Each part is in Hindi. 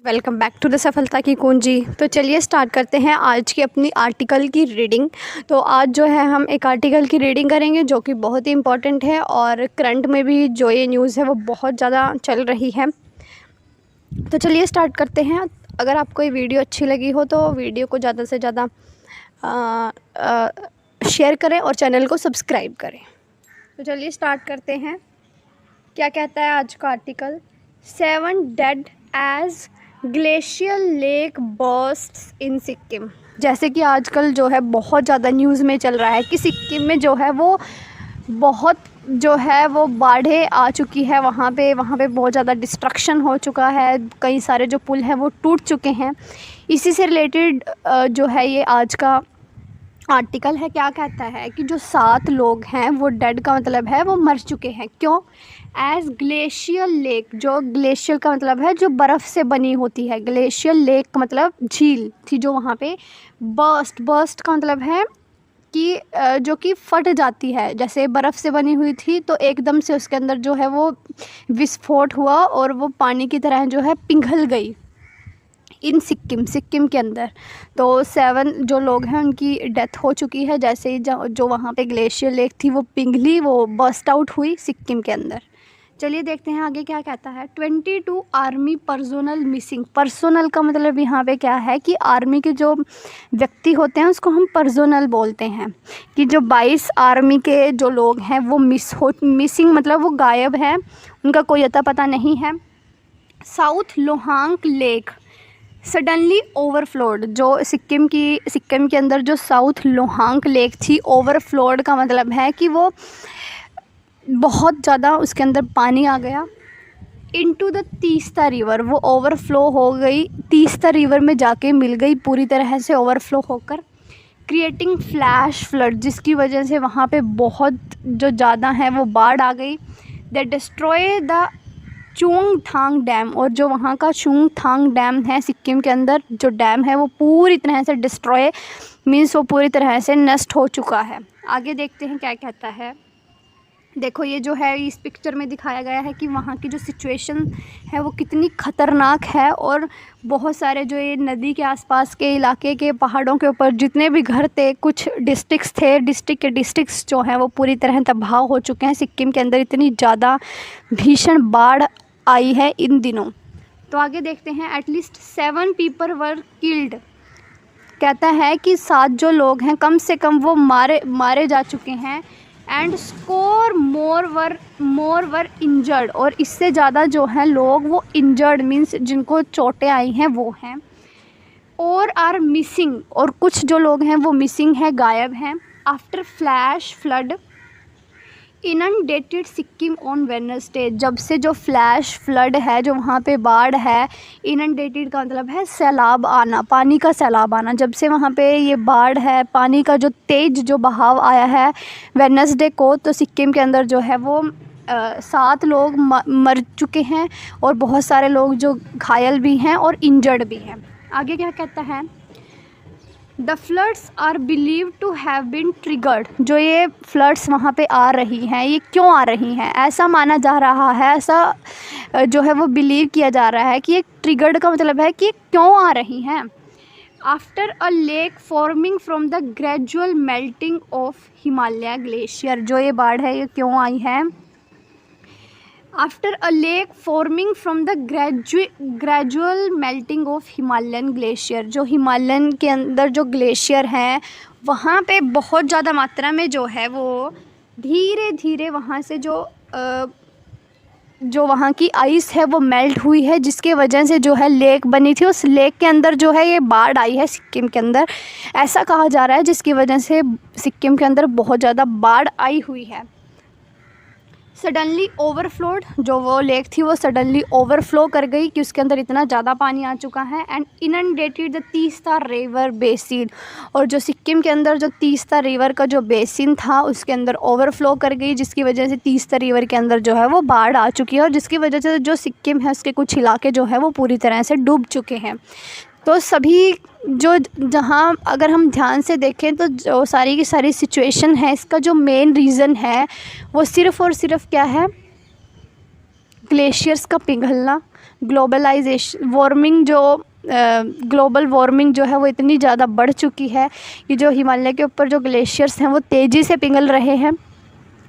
वेलकम बैक टू द सफलता की कुंजी। तो चलिए स्टार्ट करते हैं आज की अपनी आर्टिकल की रीडिंग। तो आज जो है हम एक आर्टिकल की रीडिंग करेंगे जो कि बहुत ही इम्पॉर्टेंट है और करंट में भी जो ये न्यूज़ है वो बहुत ज़्यादा चल रही है। तो चलिए स्टार्ट करते हैं। अगर आपको ये वीडियो अच्छी लगी हो तो वीडियो को ज़्यादा से ज़्यादा शेयर करें और चैनल को सब्सक्राइब करें। तो चलिए स्टार्ट करते हैं। क्या कहता है आज का article? 7 dead as glacier lake bursts in Sikkim. जैसे कि आजकल जो है बहुत ज़्यादा न्यूज़ में चल रहा है कि सिक्किम में जो है वो बहुत जो है वो बाढ़ें आ चुकी है। वहाँ पे बहुत ज़्यादा डिस्ट्रक्शन हो चुका है। कई सारे जो पुल हैं वो टूट चुके हैं। इसी से रिलेटेड जो है ये आज का आर्टिकल है। क्या कहता है कि जो 7 लोग हैं वो डेड का मतलब है वो मर चुके हैं। क्यों? एज ग्लेशियर लेक, जो ग्लेशियर का मतलब है जो बर्फ़ से बनी होती है। ग्लेशियर लेक का मतलब झील थी जो वहाँ पे बर्स्ट का मतलब है कि जो कि फट जाती है। जैसे बर्फ़ से बनी हुई थी तो एकदम से उसके अंदर जो है वो विस्फोट हुआ और वो पानी की तरह जो है पिघल गई इन सिक्किम के अंदर। तो 7 जो लोग हैं उनकी डेथ हो चुकी है। जैसे ही जो वहाँ पे ग्लेशियर लेक थी वो पिघली, वो बस्ट आउट हुई सिक्किम के अंदर। चलिए देखते हैं आगे क्या कहता है। 22 आर्मी पर्सोनल मिसिंग। पर्सोनल का मतलब यहाँ पे क्या है कि आर्मी के जो व्यक्ति होते हैं उसको हम पर्सोनल बोलते हैं। कि जो 22 आर्मी के जो लोग हैं वो मिसिंग मतलब वो गायब हैं, उनका कोई अता पता नहीं है। South Lhonak lake suddenly overflowed. जो सिक्किम के अंदर जो साउथ लोहांग लेक थी, ओवरफ्लोड का मतलब है कि वो बहुत ज़्यादा उसके अंदर पानी आ गया। इनटू द तीस्ता रिवर, वो ओवरफ्लो हो गई, तीस्ता रिवर में जाके मिल गई पूरी तरह से ओवरफ्लो होकर। क्रिएटिंग फ्लैश फ्लड, जिसकी वजह से वहाँ पे बहुत जो ज़्यादा है वो बाढ़ आ गई। दे डिस्ट्रॉय द चुंगथांग डैम, और जो वहाँ का चुंगथांग डैम है सिक्किम के अंदर जो डैम है वो पूरी तरह से डिस्ट्रॉय मीन्स वो पूरी तरह से नष्ट हो चुका है। आगे देखते हैं क्या कहता है। देखो ये जो है इस पिक्चर में दिखाया गया है कि वहाँ की जो सिचुएशन है वो कितनी ख़तरनाक है। और बहुत सारे जो ये नदी के आसपास के इलाके के पहाड़ों के ऊपर जितने भी घर थे, कुछ डिस्ट्रिक्ट्स थे, डिस्ट्रिक्ट्स जो हैं वो पूरी तरह तबाह हो चुके हैं। सिक्किम के अंदर इतनी ज़्यादा भीषण बाढ़ आई है इन दिनों। तो आगे देखते हैं। At least 7 people were killed. कहता है कि 7 जो लोग हैं कम से कम वो मारे जा चुके हैं। And score more were injured, और इससे ज़्यादा जो हैं लोग वो इंजर्ड मीन्स जिनको चोटें आई हैं वो हैं। और आर मिसिंग, और कुछ जो लोग हैं वो मिसिंग है, गायब हैं। After flash flood inundated Sikkim on Wednesday. जब से जो फ्लैश फ्लड है, जो वहाँ पे बाढ़ है, इनंडेटेड का मतलब है सैलाब आना, पानी का सैलाब आना। जब से वहाँ पे ये बाढ़ है, पानी का जो तेज़ जो बहाव आया है वेडनेसडे को, तो सिक्किम के अंदर जो है वो 7 लोग मर चुके हैं और बहुत सारे लोग जो घायल भी हैं और इंजर्ड भी हैं। आगे क्या कहता है। The floods are believe to have been triggered. जो ये फ्लड्स वहाँ पे आ रही हैं ये क्यों आ रही हैं, ऐसा माना जा रहा है, ऐसा जो है वो बिलीव किया जा रहा है कि ये ट्रिगर्ड का मतलब है कि क्यों आ रही हैं। After a lake forming from the gradual melting of Himalaya glacier. जो ये बाढ़ है ये क्यों आई है? After a lake forming from the gradual melting of Himalayan glacier. जो हिमालयन के अंदर जो ग्लेशियर हैं वहाँ पे बहुत ज़्यादा मात्रा में जो है वो धीरे धीरे वहाँ से जो वहाँ की आइस है वो मेल्ट हुई है, जिसके वजह से जो है लेक बनी थी, उस लेक के अंदर जो है ये बाढ़ आई है सिक्किम के अंदर, ऐसा कहा जा रहा है, जिसकी वजह से सिक्किम के अंदर बहुत ज़्यादा बाढ़ आई हुई है। सडनली ओवरफ्लोड, जो वो लेक थी वो सडनली ओवरफ्लो कर गई कि उसके अंदर इतना ज़्यादा पानी आ चुका है। And inundated the Teesta river basin, और जो सिक्किम के अंदर जो तीस्ता रिवर का जो बेसिन था उसके अंदर ओवरफ्लो कर गई, जिसकी वजह से तीस्ता रिवर के अंदर जो है वो बाढ़ आ चुकी है, और जिसकी वजह से जो सिक्किम है उसके कुछ इलाके जो है वो पूरी तरह से डूब चुके हैं। तो सभी जो जहाँ अगर हम ध्यान से देखें तो जो सारी की सारी सिचुएशन है, इसका जो मेन रीज़न है वो सिर्फ़ और सिर्फ क्या है? ग्लेशियर्स का पिघलना, ग्लोबल वार्मिंग जो है वो इतनी ज़्यादा बढ़ चुकी है कि जो हिमालय के ऊपर जो ग्लेशियर्स हैं वो तेज़ी से पिघल रहे हैं,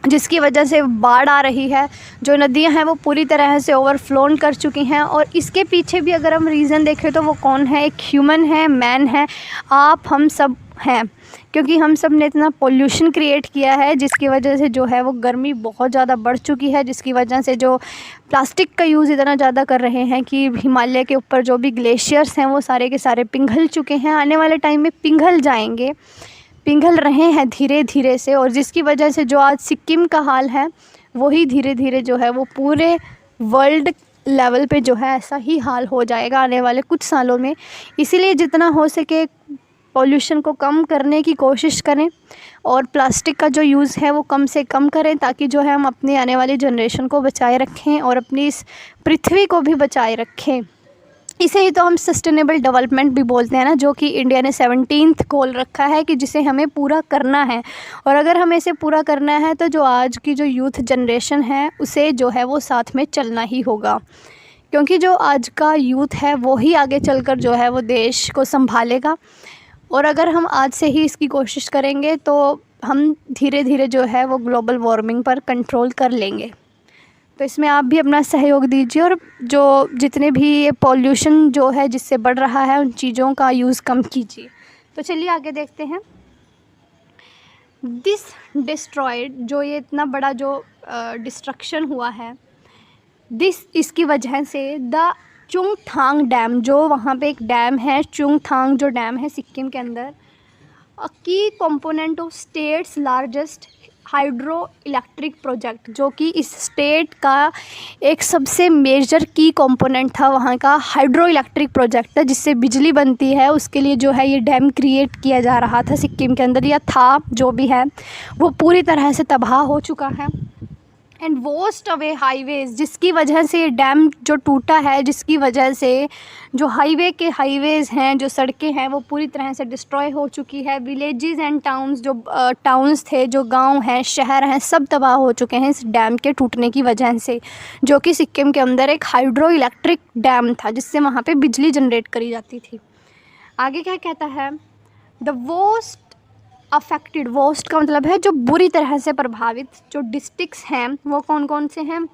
जिसकी वजह से बाढ़ आ रही है। जो नदियां हैं वो पूरी तरह से ओवरफ्लोन कर चुकी हैं। और इसके पीछे भी अगर हम रीज़न देखें तो वो कौन है, एक ह्यूमन है, मैन है, आप हम सब हैं। क्योंकि हम सब ने इतना पोल्यूशन क्रिएट किया है जिसकी वजह से जो है वो गर्मी बहुत ज़्यादा बढ़ चुकी है, जिसकी वजह से जो प्लास्टिक का यूज़ इतना ज़्यादा कर रहे हैं कि हिमालय के ऊपर जो भी ग्लेशियर्स हैं वो सारे के सारे पिघल चुके हैं, आने वाले टाइम में पिघल जाएंगे, पिघल रहे हैं धीरे धीरे से। और जिसकी वजह से जो आज सिक्किम का हाल है वही धीरे धीरे जो है वो पूरे वर्ल्ड लेवल पे जो है ऐसा ही हाल हो जाएगा आने वाले कुछ सालों में। इसीलिए जितना हो सके पॉल्यूशन को कम करने की कोशिश करें और प्लास्टिक का जो यूज़ है वो कम से कम करें, ताकि जो है हम अपनी आने वाली जनरेशन को बचाए रखें और अपनी इस पृथ्वी को भी बचाए रखें। इसे ही तो हम सस्टेनेबल डेवलपमेंट भी बोलते हैं ना, जो कि इंडिया ने 17th गोल रखा है कि जिसे हमें पूरा करना है। और अगर हमें इसे पूरा करना है तो जो आज की जो यूथ जनरेशन है उसे जो है वो साथ में चलना ही होगा, क्योंकि जो आज का यूथ है वो ही आगे चलकर जो है वो देश को संभालेगा। और अगर हम आज से ही इसकी कोशिश करेंगे तो हम धीरे धीरे जो है वो ग्लोबल वार्मिंग पर कंट्रोल कर लेंगे। तो इसमें आप भी अपना सहयोग दीजिए और जो जितने भी ये पॉल्यूशन जो है जिससे बढ़ रहा है उन चीज़ों का यूज़ कम कीजिए। तो चलिए आगे देखते हैं। दिस डिस्ट्रॉयड, जो ये इतना बड़ा जो डिस्ट्रक्शन हुआ है, इसकी वजह से द चुंगथांग डैम, जो वहाँ पे एक डैम है चुंगथांग, जो डैम है सिक्किम के अंदर, अ की component of states largest hydro electric project, जो कि इस स्टेट का एक सबसे मेजर की कंपोनेंट था, वहाँ का हाइड्रो इलेक्ट्रिक प्रोजेक्ट था जिससे बिजली बनती है। उसके लिए जो है ये डैम क्रिएट किया जा रहा था सिक्किम के अंदर, या था, जो भी है वो पूरी तरह से तबाह हो चुका है। एंड वॉस्ट अवे हाईवेज़, जिसकी वजह से ये डैम जो टूटा है, जिसकी वजह से जो हाईवेज़ हैं, जो सड़कें हैं वो पूरी तरह से डिस्ट्रॉय हो चुकी है। विलेजेस एंड टाउन्स, जो टाउन्स थे, जो गांव हैं, शहर हैं, सब तबाह हो चुके हैं इस डैम के टूटने की वजह से, जो कि सिक्किम के अंदर एक हाइड्रो इलेक्ट्रिक डैम था जिससे वहाँ पे बिजली जनरेट करी जाती थी। आगे क्या कहता है, द वोस्ट अफेक्टेड, वोस्ट का मतलब है जो बुरी तरह से प्रभावित जो डिस्ट्रिक्ट्स हैं वो कौन कौन से हैं।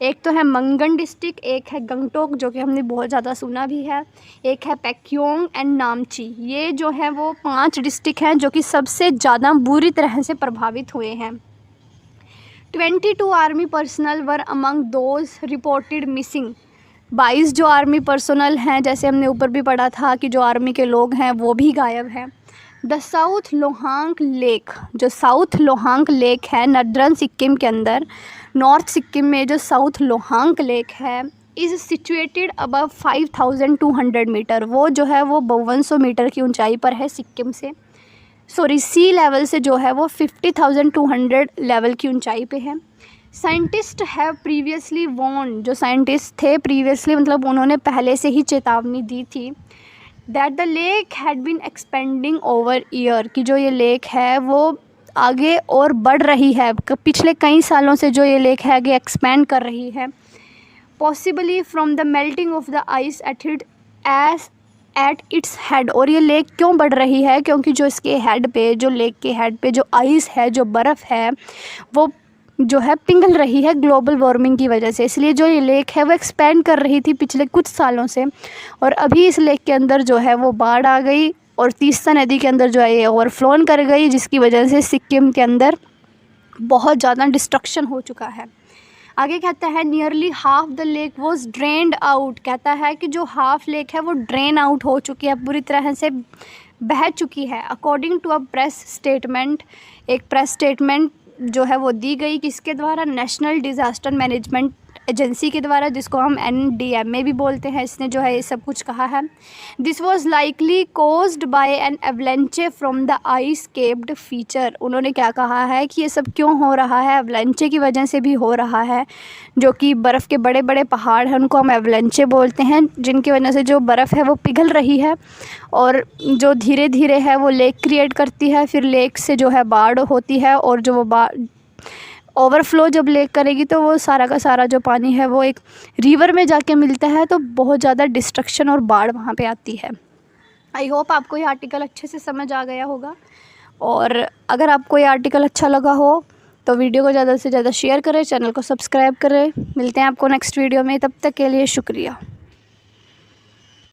एक तो है मंगन डिस्ट्रिक्ट, एक है गंगटोक जो कि हमने बहुत ज़्यादा सुना भी है, एक है पैक्योंग एंड नामची। ये जो है वो 5 डिस्ट्रिक्ट हैं जो कि सबसे ज़्यादा बुरी तरह से प्रभावित हुए हैं। 22 army personnel were among those reported missing, 22 जो आर्मी पर्सनल हैं, जैसे हमने ऊपर भी पढ़ा था कि जो आर्मी के लोग हैं वो भी गायब हैं। द साउथ लोहांग लेक, जो साउथ लोहांग लेक है नर्दर्न सिक्किम के अंदर, नॉर्थ सिक्किम में जो साउथ लोहांग लेक है, इज़ सिचुएटेड अबव 5200 मीटर, वो जो है वो 5200 मीटर की ऊंचाई पर है सिक्किम से, सॉरी सी लेवल से जो है वो 50,200 लेवल की ऊंचाई पे है। साइंटिस्ट हैव प्रीवियसली वॉर्न, जो साइंटिस्ट थे प्रीवियसली मतलब उन्होंने पहले से ही चेतावनी दी थी, that the lake had been expanding over year, कि जो ये लेक है वो आगे और बढ़ रही है, पिछले कई सालों से जो ये लेक है आगे एक्सपेंड कर रही है। Possibly from the melting of the ice at its head, और ये लेक क्यों बढ़ रही है, क्योंकि जो इसके हेड पे, जो लेक के हेड पे जो आइस है, जो बर्फ़ है, वो जो है पिघल रही है ग्लोबल वार्मिंग की वजह से। इसलिए जो ये लेक है वो एक्सपेंड कर रही थी पिछले कुछ सालों से, और अभी इस लेक के अंदर जो है वो बाढ़ आ गई और तीस्ता नदी के अंदर जो है ये ओवरफ्लोन कर गई, जिसकी वजह से सिक्किम के अंदर बहुत ज़्यादा डिस्ट्रक्शन हो चुका है। आगे कहता है nearly half the lake was drained out, कहता है कि जो हाफ लेक है वो ड्रेन आउट हो चुकी है, पूरी तरह से बह चुकी है। According to a press statement, एक प्रेस स्टेटमेंट जो है वो दी गई किसके द्वारा, नेशनल डिज़ास्टर मैनेजमेंट एजेंसी के द्वारा, जिसको हम NDMA भी बोलते हैं। इसने जो है ये सब कुछ कहा है। This was likely caused by an avalanche from the ice capped feature, उन्होंने क्या कहा है कि ये सब क्यों हो रहा है, एवलेंचे की वजह से भी हो रहा है, जो कि बर्फ़ के बड़े बड़े पहाड़ हैं उनको हम एवलेंचे बोलते हैं, जिनकी वजह से जो बर्फ़ है वो पिघल रही है और जो धीरे धीरे है वो लेक क्रिएट करती है, फिर लेक से जो है बाढ़ होती है, और जो वो ओवरफ्लो जब लेक करेगी तो वो सारा का सारा जो पानी है वो एक रिवर में जाके मिलता है, तो बहुत ज़्यादा डिस्ट्रक्शन और बाढ़ वहाँ पे आती है। आई होप आपको ये आर्टिकल अच्छे से समझ आ गया होगा, और अगर आपको ये आर्टिकल अच्छा लगा हो तो वीडियो को ज़्यादा से ज़्यादा शेयर करें, चैनल को सब्सक्राइब करें। मिलते हैं आपको नेक्स्ट वीडियो में, तब तक के लिए शुक्रिया।